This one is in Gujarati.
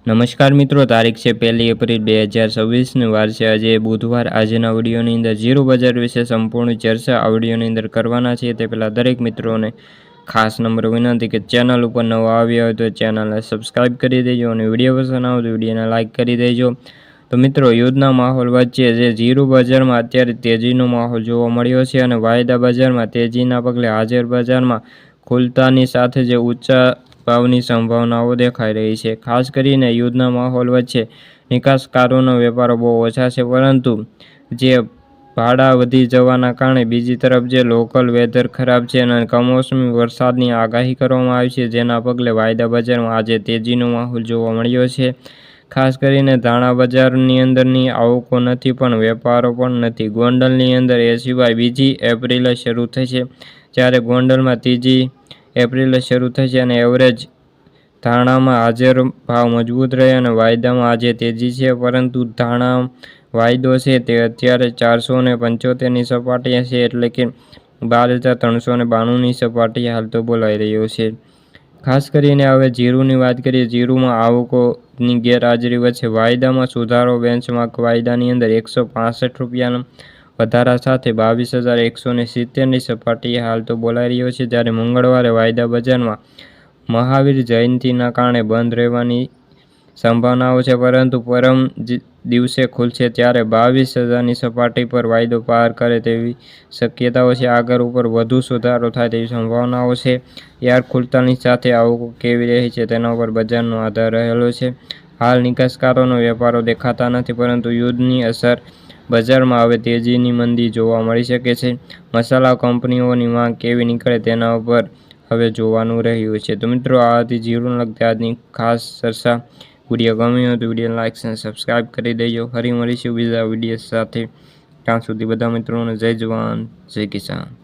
નમસ્કાર મિત્રો, તારીખ છે 1 એપ્રિલ 2026 વાર છે આજે બુધવાર। આજના વિડીયોની અંદર જીરું બજાર વિશે સંપૂર્ણ ચર્ચા આ વિડીયોની અંદર કરવાના છે। તે પહેલાં દરેક મિત્રોને ખાસ નંબર વિનંતી કે ચેનલ ઉપર નવા આવ્યા હોય તો ચેનલને સબસ્ક્રાઈબ કરી દેજો અને વિડીયો પસંદ આવે તો વિડીયોને લાઇક કરી દેજો। તો મિત્રો, યુદ્ધના માહોલ વચ્ચે જે જીરું બજારમાં અત્યારે તેજીનો માહોલ જોવા મળ્યો છે અને વાયદા બજારમાં તેજીના પગલે હાજર બજારમાં ખુલતાની સાથે જે ઊંચા ભાવની સંભાવનાઓ દેખાઈ રહી છે। ખાસ કરીને યુદ્ધના માહોલ વચ્ચે નિકાસકારોના વેપારો બહુ ઓછા છે, પરંતુ જે ભાડા વધી જવાના કારણે બીજી તરફ જે લોકલ વેધર ખરાબ છે અને કમોસમી વરસાદની આગાહી કરવામાં આવી છે, જેના પગલે વાયદા બજારમાં આજે તેજીનો માહોલ જોવા મળ્યો છે। ખાસ કરીને ધાણા બજારની અંદરની આવકો નથી પણ વેપારો પણ નથી। ગોંડલની અંદર એ સિવાય 2 એપ્રિલે શરૂ થશે, જ્યારે ગોંડલમાં 3 એપ્રિલે શરૂ થશે અને એવરેજ ધાણામાં હાજર ભાવ મજબૂત રહે અને વાયદામાં આજે તેજી છે, પરંતુ ધાણા વાયદો છે તે અત્યારે 475ની સપાટીએ છે, એટલે કે 12,392ની સપાટીએ હાલ તો બોલાઈ રહ્યો છે। ખાસ કરીને હવે જીરુની વાત કરીએ। જીરુમાં આવકોની ગેરહાજરી વચ્ચે વાયદામાં સુધારો। બેન્ચમાર્ક વાયદાની અંદર 165 રૂપિયાના વધારા સાથે 22,170ની સપાટીએ હાલ તો બોલાઈ રહ્યો છે, જ્યારે મંગળવારે વાયદા બજારમાં મહાવીર જયંતિના કારણે બંધ રહેવાની સંભાવનાઓ છે, પરંતુ પરમ દિવસે ખુલશે ત્યારે 22,000ની સપાટી પર વાયદો પાર કરે તેવી શક્યતાઓ છે। આગળ ઉપર વધુ સુધારો થાય તેવી સંભાવનાઓ છે। યાર ખુલતાની સાથે આવકો કેવી રહી છે તેના ઉપર બજારનો આધાર રહેલો છે। હાલ નિકાસકારોનો વેપારો દેખાતા નથી, પરંતુ યુદ્ધની અસર બજારમાં હવે તેજીની મંદી જોવા મળી શકે છે। મસાલા કંપનીઓની માંગ કેવી નીકળે તેના ઉપર હવે જોવાનું રહ્યું છે। તો મિત્રો, આ હતી જીરુને લગતી આજની ખાસ ચર્ચા। વિડીયો ગમ્યો હોય તો વિડીયોને લાઇક અને સબસ્ક્રાઈબ કરી દેજો। ફરી મળીશું બીજા વિડીયો સાથે। ત્યાં સુધી બધા મિત્રોને જય જવાન જય કિસાન।